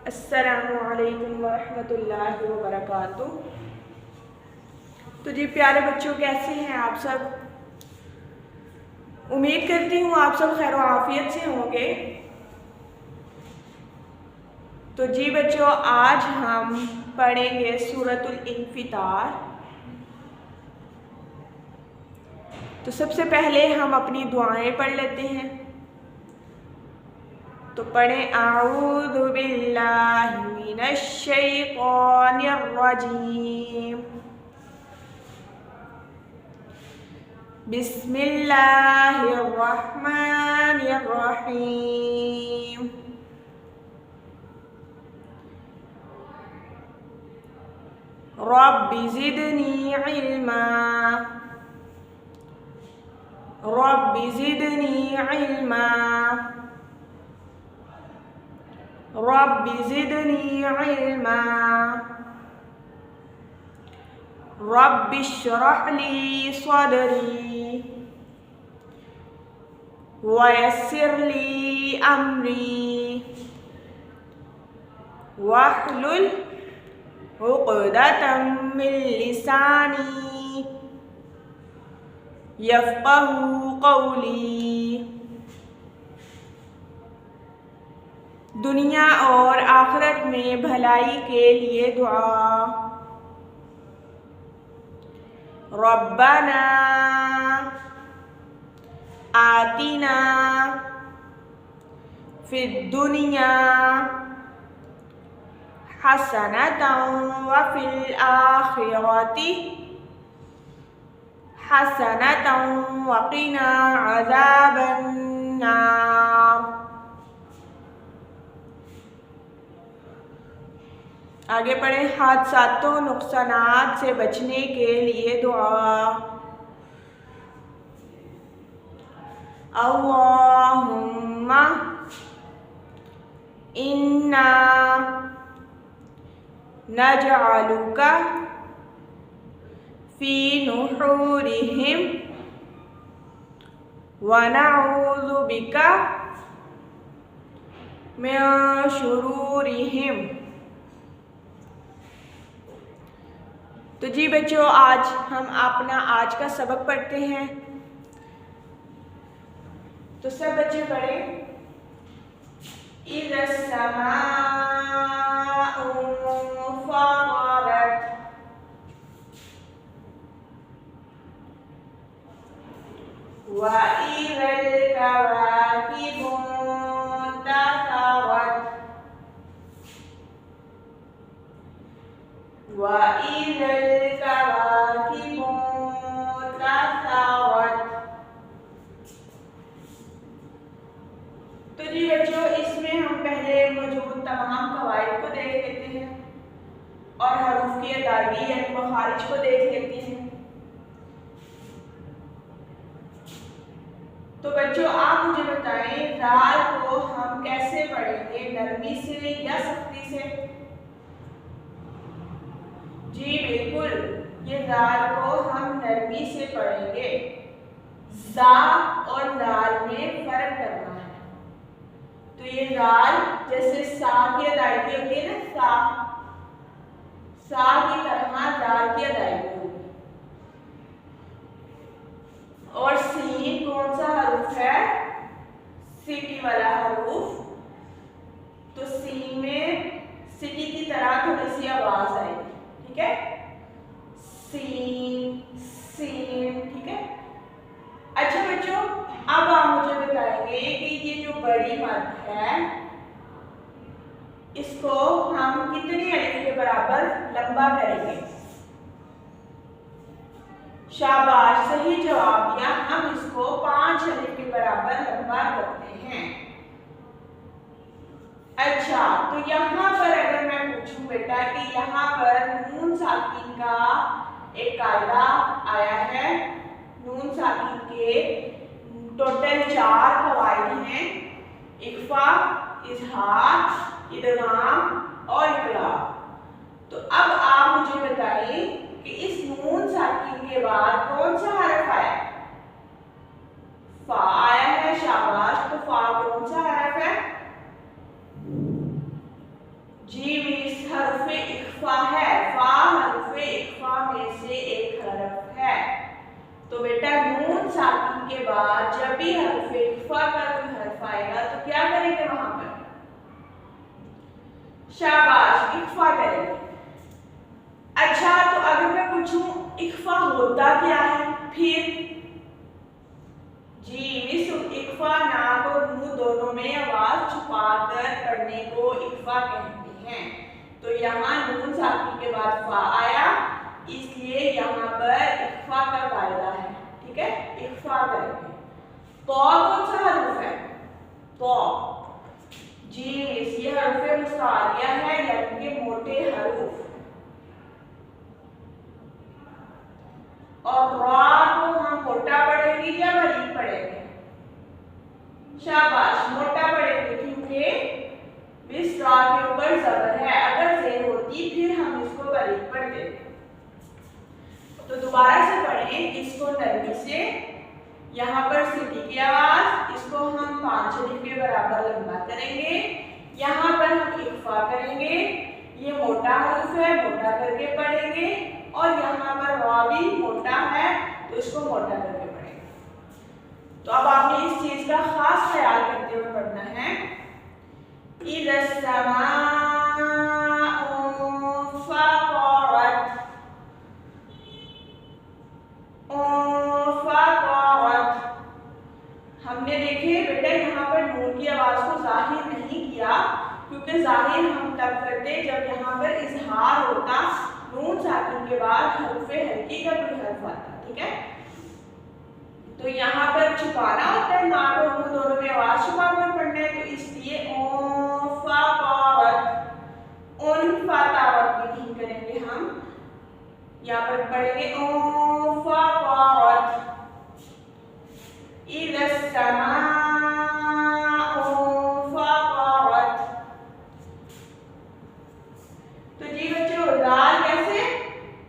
अस्सलामुअलैकुम वरहमतुल्लाहि वबरकातुह। तो जी प्यारे बच्चों, कैसे हैं आप सब? उम्मीद करती हूँ आप सब खैर आफियत से होंगे। तो जी बच्चों, आज हम पढ़ेंगे सूरतुल इन्फितार। तो सबसे पहले हम अपनी दुआएं पढ़ लेते हैं। तो पढ़ें आऊज़ु बिल्लाहि मिनश शैतानिर रजीम, बिस्मिल्लाहिर रहमानिर रहीम। रब्बि ज़िदनी इल्मा, रब्बि ज़िदनी इल्मा, रब्बि ज़िदनी इल्मा, रब्बि इश्रह ली सदरी वयस्सिर ली अमरी वहलुल उक़दतम मिन लिसानी यफ़क़हू क़ौली। दुनिया और आखिरत में भलाई के लिए दुआ। रब्बना आतिना फिद्दुनिया हसनतन व फिल आखिरति हसनतन व क़िना अज़ाबन नार। आगे पढ़ें। हादसातों नुकसानात से बचने के लिए दुआ। अल्लाहुम्मा इन्ना नजअलुका फी नुहूरिहिम व नऊज़ु बिका मिन शुरूरिहिम। तो जी बच्चों, आज हम अपना आज का सबक पढ़ते हैं। तो सब बच्चे पढ़ें। इज़ा समाउ फ़तरत व इज़ल कवाकिबु इंतसरत व इज़ल कवाकिबु इंतसरत। तो जी बच्चों, इसमें हम पहले मौजूद तमाम कवायद को देख लेते हैं और हरूफ की अदायगी यानी मखारिज को देख लेते हैं। तो बच्चों, आप मुझे बताएं, दाल को हम कैसे पढ़ेंगे, नरमी से या सख्ती से? जी बिल्कुल, ये दाल को हम नरमी से पढ़ेंगे। ज़ा और दाल में फर्क करना है। तो ये दाल जैसे सा की अदायगी होती है ना, सा की तरह दाल की अदायगी होगी। और सीन कौन सा हरूफ है? सीटी वाला हरूफ। तो सीन में सीटी की तरह थोड़ी सी आवाज आएगी, ठीक है? सीन सीन, ठीक है। अच्छा बच्चों, अब आप मुझे बताएंगे कि ये जो बड़ी मद है, इसको हम कितनी अलिफ के बराबर लंबा करेंगे? शाबाश, सही जवाब दिया। हम इसको 5 अलिफ के बराबर लंबा करते हैं। अच्छा, तो यहाँ पर अगर मैं पूछूं बेटा कि यहाँ पर नून साकिन का एक कायदा आया है। नून साकिन के टोटल 4 कवायद हैं: इख्फा, इज़हार, इदगाम और इक़लाब। तो अब आप मुझे बताइए कि इस नून साकिन के बाद कौन सा हरफ आया? फा आया है। शाबाश, तो फा कौन सा हरफ है? हरफ इख्फा है। फा हरफ इख्फा में से एक हरफ है। तो बेटा नून साकिन के बाद जब भी हरफ इख्फा का कोई हरफ आएगा तो क्या करेंगे वहां पर? शाबाश, इख्फा करेंगे। अच्छा, तो अगर मैं पूछूं इख्फा होता क्या है फिर? जी मिस, इख्फा नाक और मुंह दोनों में आवाज छुपाकर पढ़ने को इख्फा कहते हैं। तो यहाँ नून साकिन के बाद फा आया, इसलिए यहाँ पर इख्फा का कायदा है। ठीक है, इख्फा करेंगे। तो कौन सा हर्फ है? तो जी मिस, ये हर्फ मुस्तारिया है, यानी कि मोटे हरूफ। और रा को हम मोटा पढ़ेंगे या बारीक पढ़ेंगे? शाबाश, मोटा पढ़ेंगे, क्योंकि मिस रा के ऊपर जबर है। अगर जेर होती फिर हम इसको बारीक पढ़ते। तो दोबारा से पढ़ें इसको नरमी से। यहाँ पर सीटी की आवाज, इसको हम 5 अलिफ के बराबर लंबा करेंगे। यहाँ पर हम इख्फा करेंगे, ये मोटा हरूफ है, मोटा करके पढ़ेंगे। और यहाँ पर रा भी मोटा है, तो इसको मोटा करके पढ़ेंगे। तो अब आपने इस चीज का खास ख्याल करते हुए पढ़ना है। इज़ा समाउ फतरत, हमने देखे बेटा यहाँ पर नून की आवाज को जाहिर नहीं किया, क्योंकि जाहिर हम तब करते जब यहाँ पर इजहार होता, नून साकिन के बाद हरफे हल्की का कोई हर्फ आता। ठीक है, तो यहाँ पर छुपाना होता है, नाक और मुंह दोनों में आवाज छुपाकर पढ़ना है। तो इसलिए उन फतावत भी नहीं करेंगे हम, यहाँ पर पढ़ेंगे तो जी बच्चों, लाल कैसे?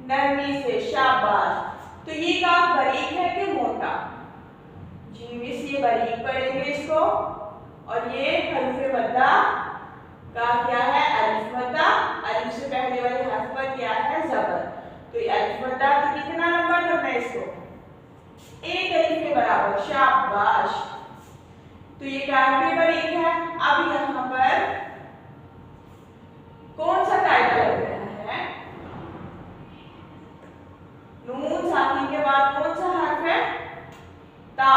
नरमी से। शाबाश। तो ये काफ बारीक है कि मोटा? जी मिस, ये बारीक पढ़ेंगे इसको। और ये हरफ मद्दा का क्या है? अलिफ मद्दा। अलिफ से पहले वाले हर्फ पर क्या है? जबर। तो ये अलिफ मद्दा तो कितना लंबा करना है इसको? 1 अलिफ के बराबर। शाबाश। तो ये काफी बारीक है। अब यहाँ पर कौन सा कायदा लग रहा है? नून साकिन के बाद कौन सा हर्फ है? ता।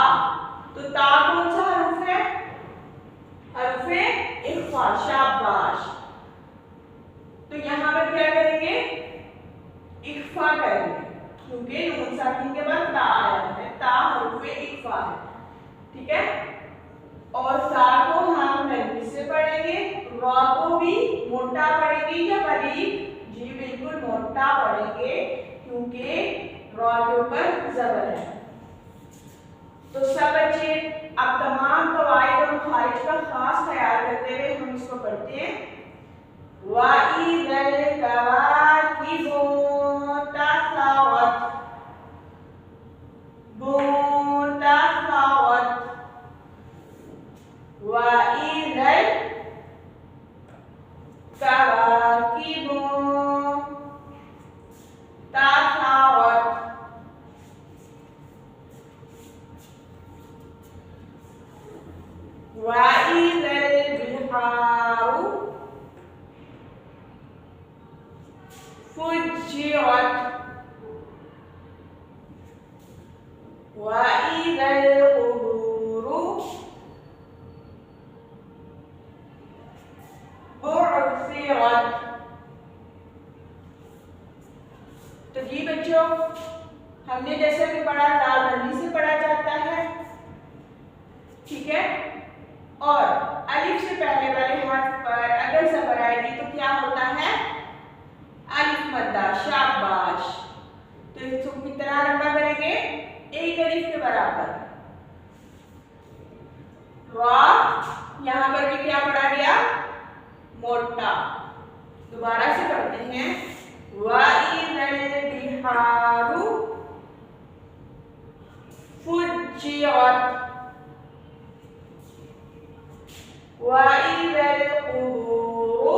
तो ता कौन सा हर्फ है? हर्फ इख्फा। शाबाश। तो यहाँ पर क्या करेंगे? इख्फा करेंगे, क्योंकि नून साकिन के बाद ता आया है। ता हर्फ इख्फा है। ठीक है, और सा को हम नरमी से पढ़ेंगे, रा को भी मोटा पढ़ेंगे या बारीक? जी बिल्कुल मोटा पढ़ेंगे, क्योंकि रा के ऊपर जबर है। तो सब बच्चे अब तमाम कवाइद और मुखारिज का खास ख्याल करते हुए हम इसको पढ़ते हैं। वाइदल कवाकिबु तसावत, वाइदल कवाकिबु तसावत, वाइदल बिहारु फुज्जिरत, वाइदल कुबूरु बुअसिरत। तो जी बच्चों, हमने जैसे कि पढ़ा, दाल नरमी से पढ़ा जाता है। ठीक है, और अलिफ से पहले वाले हर्फ पर अगर जबर आएगी तो क्या होता है? अलिफ मद्दा। शाबाश। तो इसको कितना लंबा करेंगे? 1 अलिफ के बराबर। रा, यहाँ पर भी क्या पढ़ा गया? मोटा। दोबारा से पढ़ते हैं। वाइदल बिहारु फुज्जिरत, वाइदल कुबूरु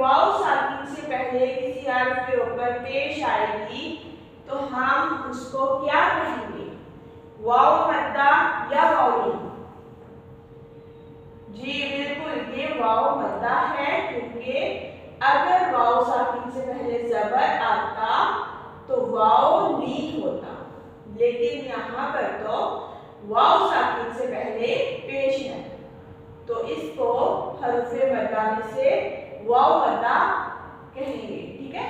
वाव साकिन से पहले किसी हर्फ के ऊपर पेश आएगी तो हम उसको क्या कहेंगे? वाव मद्दा या वाव? जी बिल्कुल, ये वाव मद्दा है, क्योंकि अगर वाव साकिन से पहले जबर आता तो वाव लीन होता, लेकिन यहाँ पर तो वाव साकिन से पहले पेश है, तो इसको हरुफे मद्दा में से वाव मद्दा कहेंगे। ठीक है।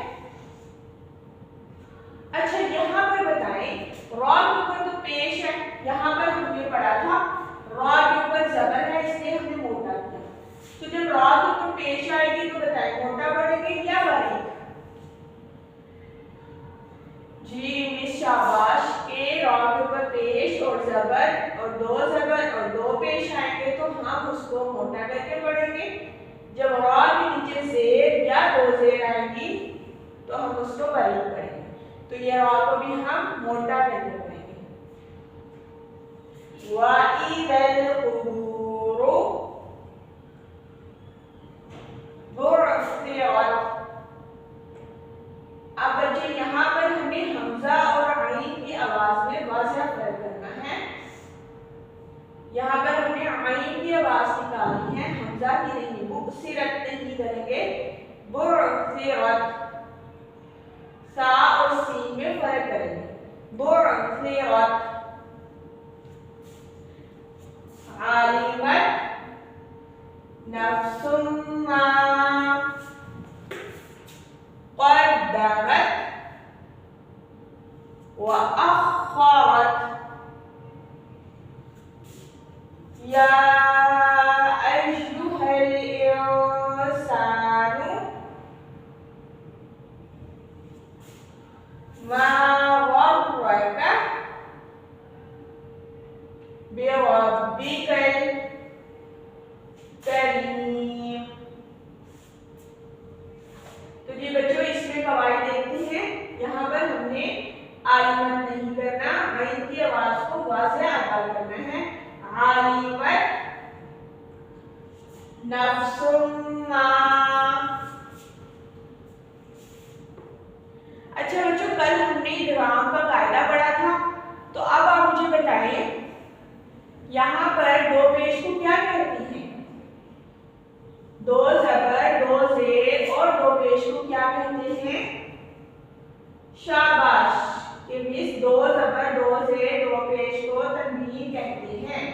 अच्छा, यहाँ पर बताएं, रॉ के ऊपर तो पेश है, यहाँ पर हमने पढ़ा था रॉ के ऊपर जबर है, इसलिए हमने मोटा किया। तो जब रॉ के ऊपर पेश आएगी तो बताएं मोटा पढ़ेंगे या बारीक? जी मिस शाबाश, के रॉ के ऊपर पेश और जबर और दो पेश आएंगे तो हम उसको मोटा करके पढ़ेंगे। जब रॉ के नीचे जेर या दो जेर आएंगी तो हम उसको बारीक पढ़ेंगे। तो ये रॉ को भी हम मोटा करके पढ़ेंगे। वइदल कुबूरु बुअ्थिरत। अब बच्चे यहाँ पर हमें हमजा और आइन की आवाज में वाज़ेह फर्क करना है। यहाँ पर हमने आइन की आवाज निकालनी है, हमजा की नहीं। बुअ्थिरत नहीं करेंगे, बुअ्थिरत। सा और सीन में फर्क करेंगे। बुअ्थिरत। आलिमत नफ्सुम मा क़द्दमत व अख़्ख़रत। या अय्युहल इंसानु मा ग़र्रका बिरब्बिकल करीम। तो ये बच्चों इसमें कवायद देखते हैं। यहाँ पर हमने आलिमत नहीं करना, आइन की आवाज को वाज़ेह अदा करना है। आलिमत नफ्सुम मा। अच्छा बच्चों, कल हमने इदगाम का कायदा पढ़ा था, तो अब आप मुझे बताएं यहाँ पर दो पेश को क्या कहती हैं? दो जबर, दो जेर और दो पेश को क्या कहते हैं? शाबाश, कि मिस दो जबर, दो जेर, दो पेश को तनवीन कहते हैं।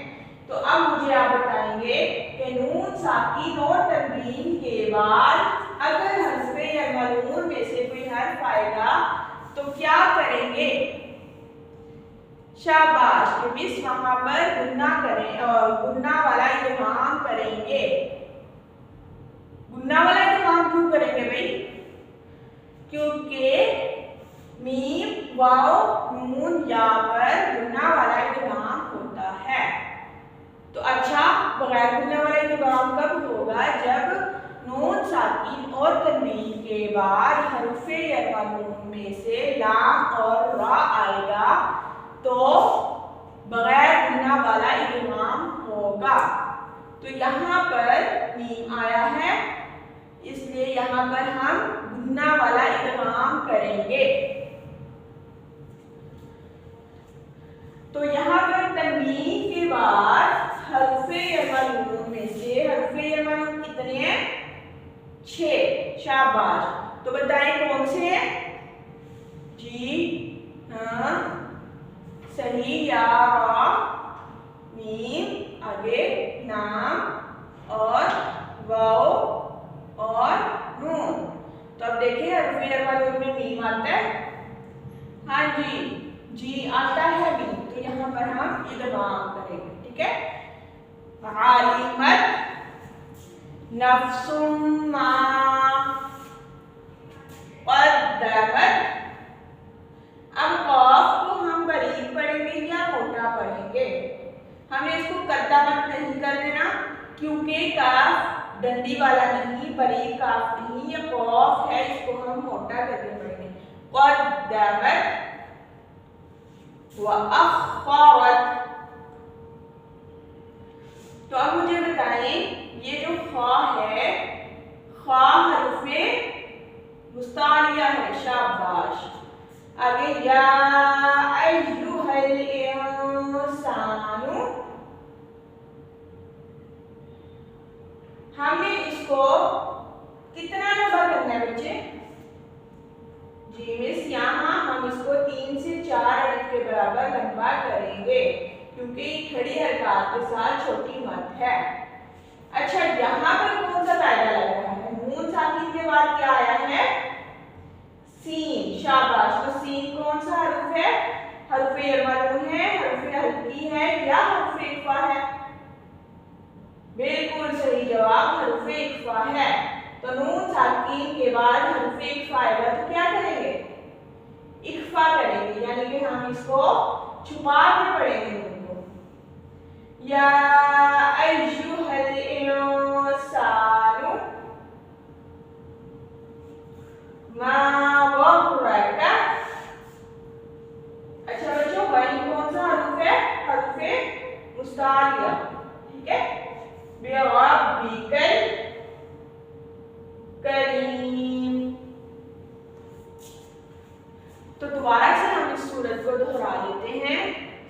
तो अब मुझे आप बताएंगे कि नून साकिन और तनवीन के बाद अगर हर्फ़े या मलून में से कोई हर्फ आएगा तो क्या करेंगे? शाबाश, कि मिस वहां पर गुन्ना करें और गुन्ना वाला इदगाम करेंगे। गुन्ना वाला इदगाम क्यों करेंगे भाई? क्योंकि मीम वाव नून या पर गुन्ना वाला इदगाम होता है। तो अच्छा, बगैर गुन्ना वाला इदगाम कब होगा? जब नून साकिन और तनवीन के बाद हरुफे या नून में से लाम और रा आएगा तो बगैर गुन्ना वाला इदगाम होगा। तो यहाँ पर मीम आया है, इसलिए यहाँ पर हम गुन्ना वाला इदगाम करेंगे। तो यहाँ पर तनवीन के बाद हर्फ़े यमन में से हर्फ़े यमन कितने हैं? 6। शाबाश, तो बताएं कौन से हैं? जी हाँ सही, या रा, मीम, आगे नाम और वाव और नून। तो अब देखिए हर्फ़े यमन में मीम आता है। हाँ जी आता है मीम, तो यहाँ पर हम इदगाम करेंगे। ठीक है। आलिमत नफ्सुम मा क़द्दमत। अब कॉफ को हम बारीक पढ़ेंगे या मोटा पढ़ेंगे? हमें इसको कद्दमत नहीं कर देना, क्योंकि काफ डंडी वाला नहीं, बारीक काफ नहीं, ये कॉफ है, इसको हम मोटा करके पढ़ेंगे। क़द्दमत व अख़्ख़रत। तो अब मुझे बताएं, ये जो खा है, खा हर्फ हरूफे मुस्तालिया है। शाबाश। आगे या अय्युहल इंसानु, हमें इसको कितना लंबा करना है बच्चे? जी मिस, यहाँ हम इसको 3 से 4 अदद के बराबर लंबा करेंगे क्योंकि खड़ी हरकत के साथ छोटी मद है। अच्छा, यहाँ पर कौन सा कायदा लग रहा है? नून साकिन के बाद क्या आया है? सीन। शाबाश। तो सीन कौन सा हरूफ है? हरूफ यमरून है, हरूफ हल्की है या हरूफ इख्फा है? बिल्कुल सही जवाब हरूफ इख्फा है। तो नून साकिन के बाद हरूफ इख्फा आएगा तो क्या करेंगे? इख्फा करेंगे, यानी कि हम इसको छुपा के पढ़ेंगे नून को। या अय्युहल इंसानु मा वग़्रका। अच्छा बच्चों, वाली कौन सा हरूफ है? हरूफ मुस्तालिया। ठीक है। बिरब्बिकल करीम। तो दोबारा से हम इस सूरत को दोहरा लेते हैं।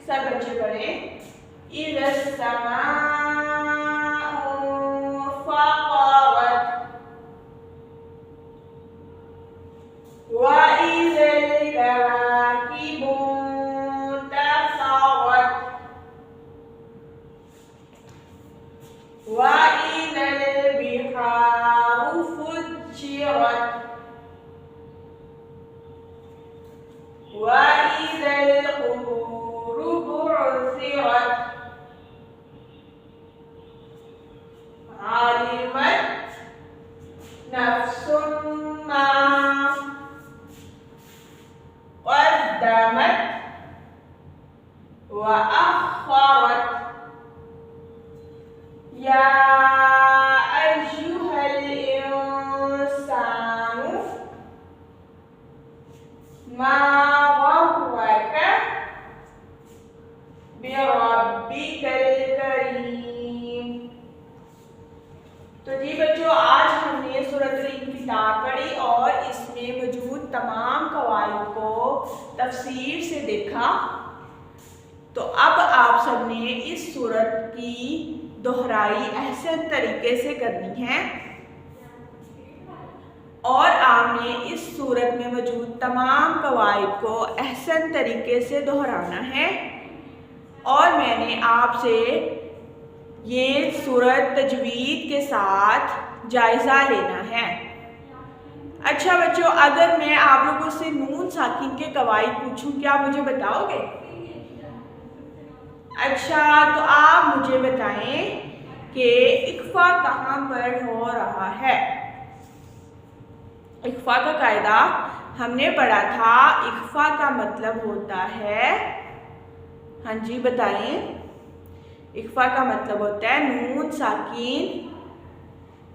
सब बच्चे पढ़ें। इज़ा समाउ फ़क़रत व इज़ल कवाकिबु इंतफ़रत व इज़ल बिहारु फुज्जिरत व इज़ल क़ुबूरु बु'थिरत आलिमत नफ्सुम मा क़द्दमत व अख़्ख़रत। या अय्युहल इंसानु मा वग़्रका बिरब्बिकल करीम। तो जी बच्चों, आज हमने सूरतुल इंफितार पढ़ी और इसमें मौजूद तमाम कवायद को तफसीर से देखा। तो अब आप सबने इस सूरत की दोहराई एहसन तरीके से करनी है और आपने इस सूरत में मौजूद तमाम कवायद को एहसन तरीके से दोहराना है और मैंने आपसे ये सूरत तजवीद के साथ जायज़ा लेना है। अच्छा बच्चों, अगर मैं आप लोगों से नून साकिन के कवायद पूछूं, क्या मुझे बताओगे? अच्छा, तो आप मुझे बताएं कि इख्फा कहाँ पर हो रहा है। इख्फा का कायदा हमने पढ़ा था। इख्फा का मतलब होता है, हाँ जी बताएं। इख्फा का मतलब होता है नून साकिन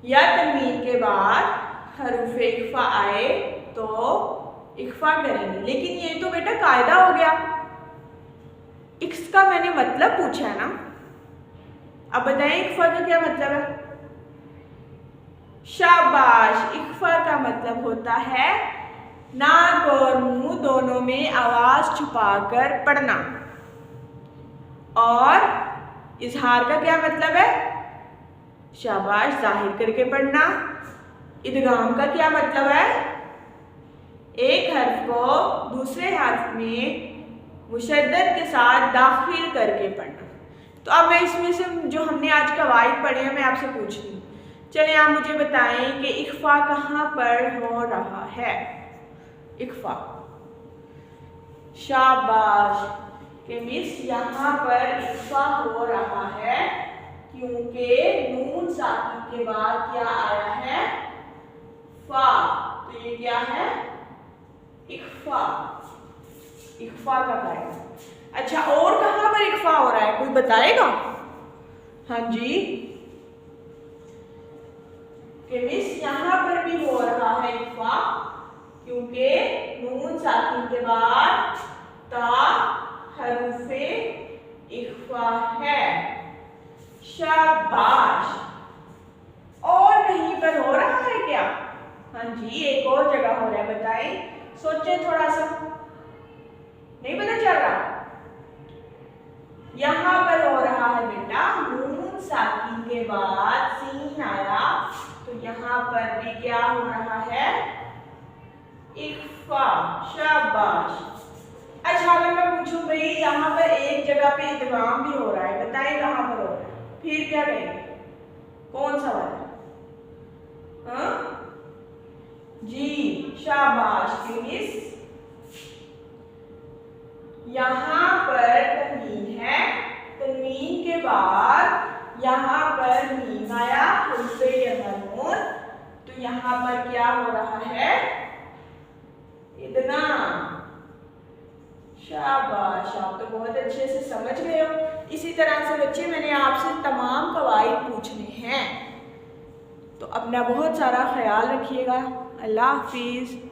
या तनवीन के बाद हरूफ इख्फा आए तो इख्फा करेंगे। लेकिन ये तो बेटा कायदा हो गया, इसका मैंने मतलब पूछा है ना। अब बताएं इख्फा का क्या मतलब है? शाबाश। इख्फा का मतलब होता है नाक और मुंह दोनों में आवाज छुपाकर पढ़ना। और इजहार का क्या मतलब है? शाबाश, जाहिर करके पढ़ना। इदगाम का क्या मतलब है? एक हर्फ को दूसरे हर्फ में मुशद्दद के साथ दाखिल करके पढ़ना। तो अब मैं इसमें से जो हमने आज कवायद पढ़े हैं मैं आपसे पूछती हूँ। चलिए आप मुझे बताएं कि इख्फा कहाँ पर हो रहा है? इख्फा। शाबाश कि मिस, यहाँ पर इख्फा हो रहा है क्योंकि नून साकिन के बाद क्या आया है? फा। तो ये क्या है? इख्फा। इख्फा का कायदा। अच्छा, और कहाँ पर इख्फा हो रहा है, कोई बताएगा? हाँ जी, कि मिस यहाँ पर भी हो रहा है इख्फा क्योंकि नून साकिन के बाद ता हरूफे इख्फा है। शाबाश। और कहीं पर हो रहा है क्या? हाँ हाँ जी, एक और जगह हो रहा है, बताएं, सोचे थोड़ा सा, नहीं पता चल रहा। यहाँ पर हो रहा है बेटा नून साकिन के बाद सीन आया, तो यहाँ पर भी क्या हो रहा है, इक्फा। शाबाश। अच्छा, अगर मैं पूछूं भाई यहाँ पर एक जगह पे इदगाम भी हो रहा है, बताएं कहाँ पर हो रहा है, फिर क्या कहेंगे, कौन सा वाला? हाँ जी, शाबाश किस। यहाँ पर तन्वीन है, तन्वीन के बाद यहाँ पर मीम आया, उनसे यहाँ नून, तो यहाँ पर क्या हो रहा है, इदगाम। शाबाश, आप तो बहुत अच्छे से समझ गए हो। इसी तरह से बच्चे मैंने आपसे तमाम कवाइद पूछने हैं, तो अपना बहुत सारा ख्याल रखिएगा। अल्लाह हाफिज़।